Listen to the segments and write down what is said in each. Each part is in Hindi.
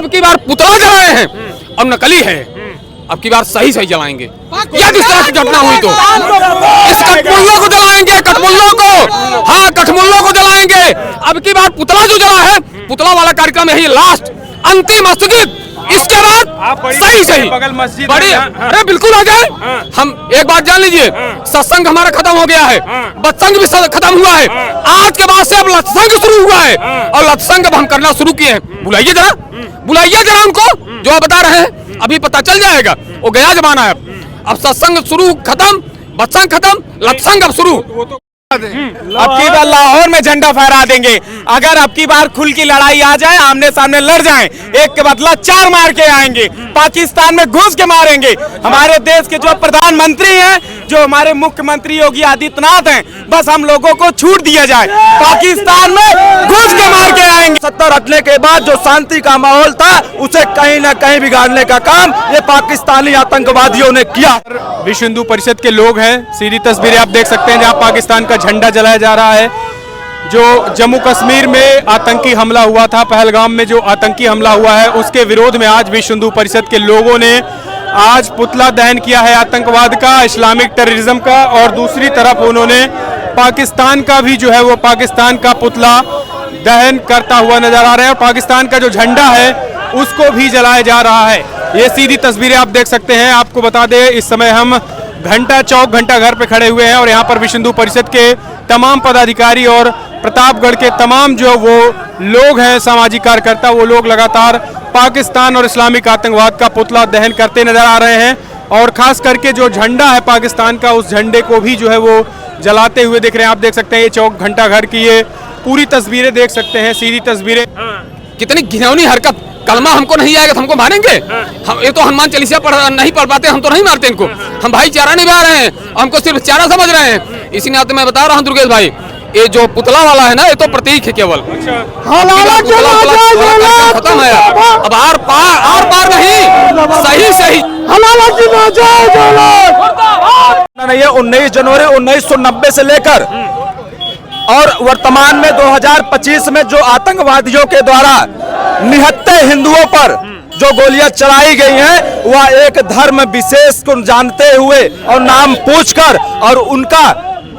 अब की बार पुतला जलाए हैं और नकली है, अब की बार सही सही जलाएंगे। यदि इस तरह की घटना हुई तो इस कठमुल्लों को जलाएंगे, कठमुल्लों को, हाँ कठमुल्लों को जलाएंगे। अब की बार पुतला जो जला है, पुतला वाला कार्यक्रम यही लास्ट अंतिम स्थगित, इसके बाद सही सही बगल मस्जिद बड़ी, अरे बिल्कुल आ जाए। हम एक बात जान लीजिए, सत्संग हमारा खत्म हो गया है, बत्संग भी खत्म हुआ है, आज के बाद से अब लत्संग शुरू हुआ है और लत्संग अब हम करना शुरू किए हैं। बुलाइए जरा उनको जो आप बता रहे हैं, अभी पता चल जाएगा, वो गया जमाना है। अब सत्संग शुरू खत्म, बत्संग खत्म, लत्संग अब शुरू। अब की बार लाहौर में झंडा फहरा देंगे। अगर अब की बार खुल की लड़ाई आ जाए, आमने सामने लड़ जाएं, एक के बदला 4 मार के आएंगे, पाकिस्तान में घुस के मारेंगे। हमारे देश के जो प्रधानमंत्री हैं, जो हमारे मुख्यमंत्री योगी आदित्यनाथ हैं, बस हम लोगों को छूट दिया जाए, पाकिस्तान में घुस के मार के आएंगे। 70 हटने के बाद जो शांति का माहौल था, उसे कहीं न कहीं बिगाड़ने का काम ये पाकिस्तानी आतंकवादियों ने किया। विश्व हिंदू परिषद के लोग हैं, सीधी तस्वीरें आप देख सकते हैं जहां पाकिस्तान का झंडा जलाया जा रहा है। जो जम्मू कश्मीर में आतंकी हमला हुआ था, पहलगाम में जो आतंकी हमला हुआ है, उसके विरोध में आज विश्व हिंदू परिषद के लोगों ने आज पुतला दहन किया है आतंकवाद का, इस्लामिक टेररिज्म का, और दूसरी तरफ उन्होंने पाकिस्तान का भी जो है वो पाकिस्तान का पुतला दहन करता हुआ नजर आ रहा है और पाकिस्तान का जो झंडा है उसको भी जलाया जा रहा है। ये सीधी तस्वीरें आप देख सकते हैं। आपको बता दें, इस समय हम घंटा चौक घंटा घर पे खड़े हुए हैं और यहाँ पर विश्व हिंदू परिषद के तमाम पदाधिकारी और प्रतापगढ़ के तमाम जो वो लोग हैं, सामाजिक कार्यकर्ता, वो लोग लगातार पाकिस्तान और इस्लामिक आतंकवाद का पुतला दहन करते नजर आ रहे हैं। और खास करके जो झंडा है पाकिस्तान का, उस झंडे को भी जो है वो जलाते हुए दिख रहे हैं। आप देख सकते हैं ये चौक घंटा घर की ये पूरी तस्वीरें देख सकते हैं, सीधी तस्वीरें। कितनी घिनौनी हरकत, कलमा हमको नहीं आएगा तो हमको मारेंगे। हम ये तो हनुमान चालीसा नहीं पढ़ पाते, हम तो नहीं मारते इनको। हम भाईचारा निभा रहे हैं, हमको सिर्फ चारा समझ रहे हैं। इसी नाते मैं बता रहा हूँ दुर्गेश भाई, ये जो पुतला वाला है ना, ये तो प्रतीक है केवल। खत्म है, अब आर पार नहीं, सही सही नहीं है। 19 जनवरी 1990 से लेकर और वर्तमान में 2025 में जो आतंकवादियों के द्वारा निहत्थे हिंदुओं पर जो गोलियां चलाई गई हैं, वह एक धर्म विशेष को जानते हुए और नाम पूछकर और उनका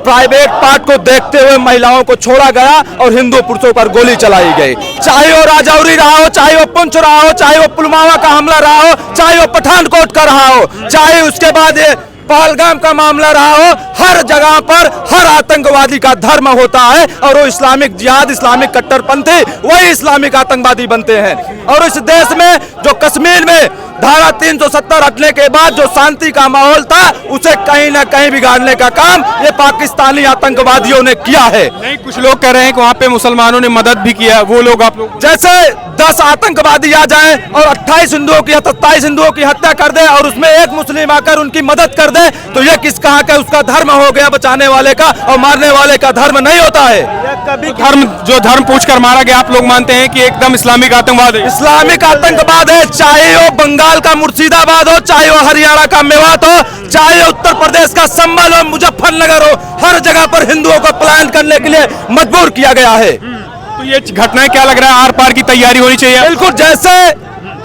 प्राइवेट पार्ट को देखते हुए महिलाओं को छोड़ा गया और हिंदू पुरुषों पर गोली चलाई गई। चाहे वो राजौरी रहा हो, चाहे वो पुंछ रहा हो, चाहे वो पुलवामा का हमला रहा हो, चाहे वो पठानकोट का रहा हो, चाहे उसके बाद ये पहलगाम का मामला रहा हो, हर जगह पर हर आतंकवादी का धर्म होता है और वो इस्लामिक जिहाद, इस्लामिक कट्टरपंथी, वही इस्लामिक आतंकवादी बनते हैं। और इस देश में जो कश्मीर में धारा 370 हटने के बाद जो शांति का माहौल था, उसे कहीं न कहीं बिगाड़ने का काम ये पाकिस्तानी आतंकवादियों ने किया है। नहीं, कुछ लोग कह रहे हैं कि वहाँ पे मुसलमानों ने मदद भी किया। वो लोग आप लोग जैसे 10 आतंकवादी आ जाएं और 27 हिंदुओं की हत्या कर दे और उसमें एक मुस्लिम आकर उनकी मदद कर दे, तो ये किस कहा का उसका धर्म हो गया बचाने वाले का, और मारने वाले का धर्म नहीं होता है। कभी धर्म पूछकर मारा गया, आप लोग मानते हैं कि एकदम इस्लामिक आतंकवाद है? इस्लामिक आतंकवाद है, चाहे वो बंगाल का मुर्शिदाबाद हो, चाहे वो हरियाणा का मेवात हो, चाहे उत्तर प्रदेश का संभल हो, मुजफ्फरनगर हो, हर जगह पर हिंदुओं को पलायन करने के लिए मजबूर किया गया है। तो ये घटनाएं क्या लग रहा है, आर पार की तैयारी होनी चाहिए? बिल्कुल, जैसे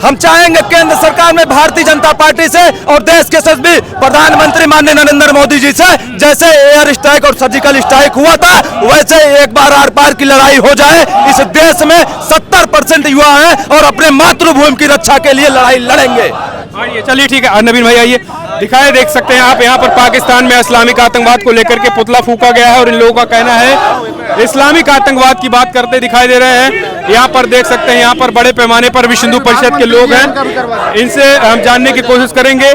हम चाहेंगे केंद्र सरकार में भारतीय जनता पार्टी से और देश के यशस्वी प्रधानमंत्री माननीय नरेंद्र मोदी जी से, जैसे एयर स्ट्राइक और सर्जिकल स्ट्राइक हुआ था, वैसे एक बार आर पार की लड़ाई हो जाए। इस देश में 70% युवा हैं और अपने मातृभूमि की रक्षा के लिए लड़ाई लड़ेंगे। चलिए ठीक है, नवीन भाई आइए, दिखाए देख सकते हैं आप यहाँ पर पाकिस्तान में इस्लामिक आतंकवाद को लेकर के पुतला फूका गया है और इन लोगों का कहना है इस्लामिक आतंकवाद की बात करते दिखाई दे रहे हैं। यहाँ पर देख सकते हैं, यहाँ पर बड़े पैमाने पर विश्व हिंदू परिषद के लोग हैं, इनसे हम जानने की कोशिश करेंगे।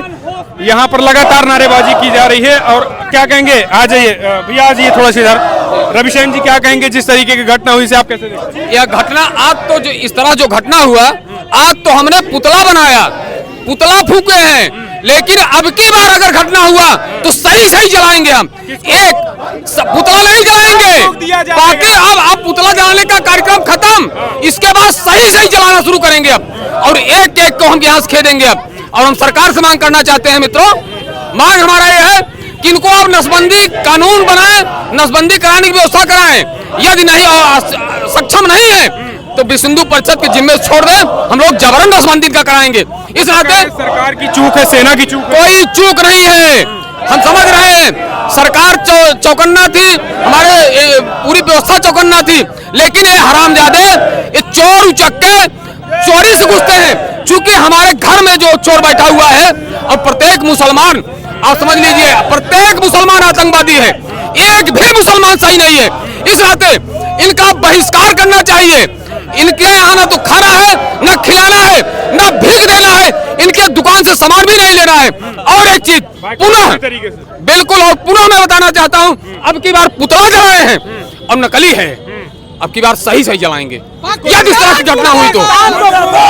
यहाँ पर लगातार नारेबाजी की जा रही है और क्या कहेंगे, आ जाइए भैया, आ जाइए थोड़ा सा इधर। रविशंकर जी क्या कहेंगे जिस तरीके की घटना हुई, से आप कैसे देखते हैं? यह घटना आज तो जो इस तरह जो घटना हुआ, आज तो हमने पुतला बनाया, पुतला फूके हैं, लेकिन अब की बार अगर घटना हुआ तो सही सही जलाएंगे। हम एक पुतला नहीं जलाएंगे, बाकी अब पुतला जलाने का कार्यक्रम खत्म, इसके बाद सही सही जलाना शुरू करेंगे अब, और एक एक को हम यहाँ से खेदेंगे अब। और हम सरकार से मांग करना चाहते हैं मित्रों, मांग हमारा ये है कि इनको अब नसबंदी कानून बनाएं, नसबंदी कराने की व्यवस्था कराएं। यदि नहीं सक्षम नहीं है तो विश्व हिंदू परिषद के जिम्मे छोड़ दें, हम लोग जबरन नसबंदी इनका कराएंगे। इस नाते सरकार की चूक है, सेना की चूक है। कोई चूक नहीं है, हम समझ रहे हैं सरकार चौकन्ना थी, हमारे पूरी व्यवस्था चौकन्ना थी, लेकिन ये हरामजादे, ये चोर उचक्के चोरी से घुसते हैं। चूंकि हमारे घर में जो चोर बैठा हुआ है और प्रत्येक मुसलमान, आप समझ लीजिए, प्रत्येक मुसलमान आतंकवादी है, एक भी मुसलमान सही नहीं है। इस नाते इनका बहिष्कार करना चाहिए। इनके यहाँ ना तो खाना है, ना खिलाना है, ना भीख देना है, इनके दुकान से सामान भी नहीं लेना है। और एक चीज पुनः, बिल्कुल, और पुनः मैं बताना चाहता हूँ, अब की बार पुतला जलाए हैं और नकली है, अब की बार सही सही जलाएंगे। यदि इस तरह की घटना हुई तो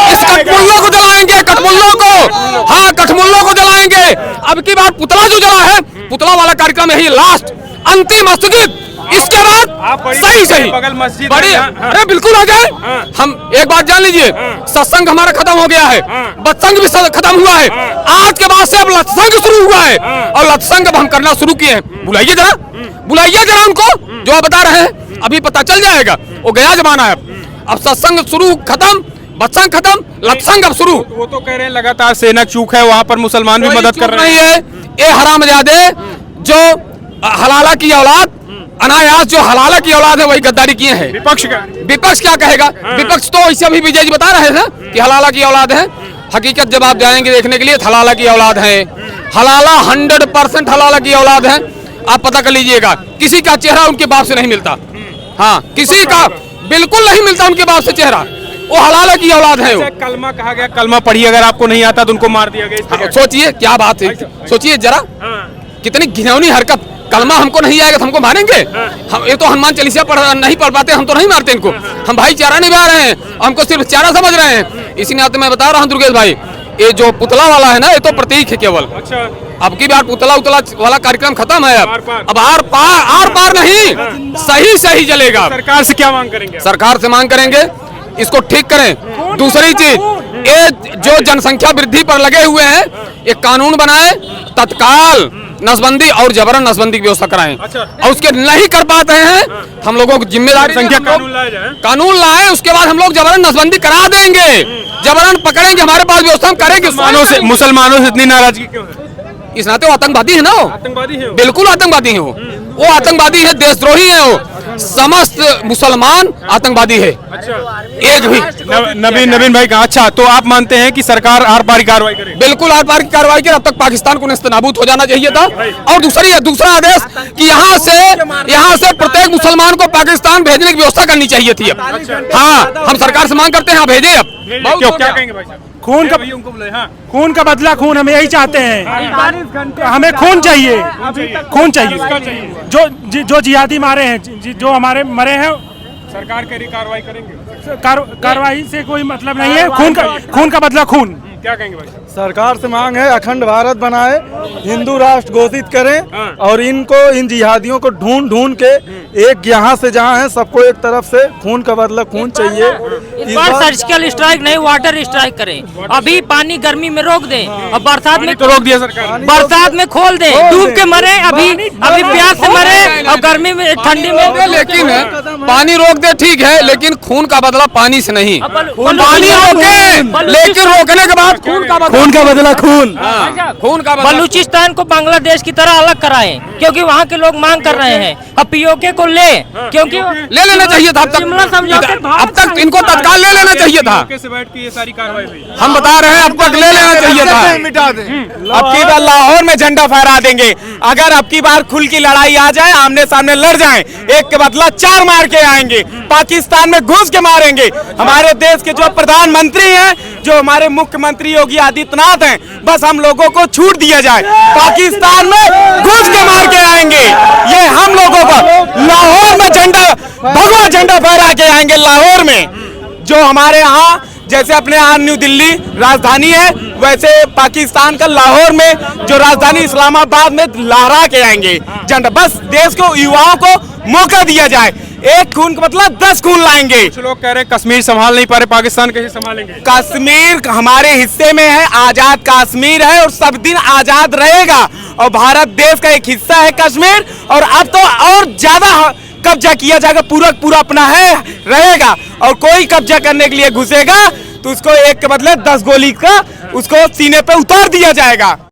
इस कठमुल्लों को जलाएंगे, कठमुल्लों को, हाँ कठमुल्लों को जलाएंगे। अब की बार पुतला जो जला है, पुतला वाला कार्यक्रम यही लास्ट अंतिम स्थगित, इसके बाद सही सही बगल मस्जिद बड़ी, अरे बिल्कुल आ जाए। हम एक बात जान लीजिए, सत्संग हमारा खत्म हो गया है, बत्संग भी खत्म हुआ है, आज के बाद से अब लत्संग शुरू हुआ है और लत्संग अब हम करना शुरू किए हैं। बुलाइए जरा उनको जो आप बता रहे हैं, अभी पता चल जाएगा, वो गया जमाना है। अब सत्संग शुरू खत्म, बत्संग खत्म, लत्संग अब शुरू। वो तो कह रहे हैं लगातार सेना चूक है, वहाँ पर मुसलमान भी मदद कर रहे हैं। ये हरामजादे जो हलाला की औलाद, अनायास जो हलाला की औलाद है, वही गद्दारी किए हैं। विपक्ष क्या कहेगा? विपक्ष तो ऐसे अभी विजय जी बता रहे थे कि हलाला की औलाद है। हकीकत जब आप जाएंगे देखने के लिए, हलाला की औलाद है, हलाला 100% हलाला की औलाद है। आप पता कर लीजिएगा, किसी का चेहरा उनके बाप से नहीं मिलता, हाँ किसी का बिल्कुल नहीं मिलता उनके बाप से चेहरा, वो हलाला की औलाद है। कलमा कहा गया, कलमा पढ़ी, अगर आपको नहीं आता तो उनको मार दिया गया। सोचिए क्या बात है, सोचिए जरा, कितनी घिनौनी हरकत। कलमा हमको नहीं आएगा तो हमको मारेंगे? हम ये तो हनुमान चालीसा नहीं पढ़ पाते, हम तो नहीं मारते इनको। हम भाईचारा निभा रहे हैं, हमको सिर्फ चारा समझ रहे हैं। इसी नाते मैं बता रहा हूँ दुर्गेश भाई, ये जो पुतला वाला है ना, ये तो प्रतीक है केवल। अच्छा, अब की बार पुतला उतला वाला कार्यक्रम खत्म है। अब आर पार नहीं, सही सही जलेगा। सरकार से क्या मांग करेंगे? सरकार से मांग करेंगे इसको ठीक करें। दूसरी चीज, ये जो जनसंख्या वृद्धि पर लगे हुए हैं, ये कानून बनाए, तत्काल नसबंदी और जबरन नसबंदी की व्यवस्था कराएं। और उसके नहीं कर पाते हैं, हम लोगों की जिम्मेदारी संख्या कानून लाए, उसके बाद हम लोग जबरन नसबंदी करा देंगे, जबरन पकड़ेंगे, हमारे पास व्यवस्था हम करेंगे। मुसलमानों से इतनी नाराजगी क्यों है? इस नाते वो आतंकवादी है ना, आतंकवादी है, बिल्कुल आतंकवादी है वो आतंकवादी है, देशद्रोही है वो। समस्त मुसलमान आतंकवादी है। अच्छा, एक भी नवीन भाई का। अच्छा, तो आप मानते हैं कि सरकार आर पार कार्रवाई करे? बिल्कुल आर पार की कार्रवाई करे। अब तक पाकिस्तान को नेस्तनाबूद हो जाना चाहिए था। और दूसरा आदेश कि यहाँ से प्रत्येक मुसलमान को पाकिस्तान भेजने की व्यवस्था करनी चाहिए थी। अब हाँ, हम सरकार से मांग करते हैं, हाँ भेजे। अब क्या कहेंगे भाई साहब? खून का बदला खून, हम यही चाहते हैं। हमें खून चाहिए, खून चाहिए। जो जिहादी मारे हैं, जो हमारे मरे हैं, सरकार करी कार्रवाई करेंगे? कार्रवाई से कोई मतलब नहीं है। खून का बदला खून। क्या कहेंगे भाई? सरकार से मांग है अखंड भारत बनाए, हिंदू राष्ट्र घोषित करें और इन जिहादियों को ढूंढ के एक यहाँ से जहाँ है सबको एक तरफ से खून का बदला खून चाहिए। इस बार सर्जिकल स्ट्राइक नहीं, वाटर स्ट्राइक करें। अभी पानी गर्मी में रोक दें और बरसात में तो रोक दिया सरकार, बरसात में खोल दें, डूब के मरे। अभी प्यास से मरे और गर्मी में ठंडी में। लेकिन पानी रोक दे ठीक है, लेकिन खून का बदला पानी से नहीं। पानी रोके, लेकिन रोकने के बाद खून का बदला खून का बदला। बलूचिस्तान को बांग्लादेश की तरह अलग कराएं, क्योंकि वहाँ के लोग मांग कर रहे हैं। अब पीओके को क्योंकि ले लेना चाहिए था। अब तक इनको तत्काल ले लेना चाहिए था। कैसे बैठ के ये सारी कार्रवाई हुई? हम बता रहे हैं, अब तक ले लेना चाहिए था। अब की बार लाहौर में झंडा फहरा देंगे। अगर अब की बार खुल की लड़ाई आ जाए, आमने सामने लड़ जाएं, एक के बदला 4 मार के आएंगे, पाकिस्तान में घुस के मारेंगे। हमारे देश के जो प्रधानमंत्री हैं, जो हमारे मुख्यमंत्री योगी आदित्यनाथ हैं, बस हम लोगों को छूट दिया जाए, पाकिस्तान में घुस के मार के आएंगे। ये हम लोगों को लाहौर में भगवा झंडा फहरा के आएंगे। लाहौर में जो हमारे यहाँ जैसे अपने यहाँ न्यू दिल्ली राजधानी है, वैसे पाकिस्तान का लाहौर में जो राजधानी इस्लामाबाद में लहरा के आएंगे झंडा। बस देश को, युवाओं को मौका दिया जाए। एक खून का मतलब 10 खून लाएंगे। कुछ लोग कह रहे हैं कश्मीर संभाल नहीं पा रहे, पाकिस्तान कैसे संभालेंगे? कश्मीर हमारे हिस्से में है, आजाद कश्मीर है और सब दिन आजाद रहेगा। और भारत देश का एक हिस्सा है कश्मीर, और अब तो और ज्यादा कब्जा किया जाएगा, पूरा अपना है रहेगा। और कोई कब्जा करने के लिए घुसेगा तो उसको एक के बदले 10 गोली का उसको सीने पे उतार दिया जाएगा।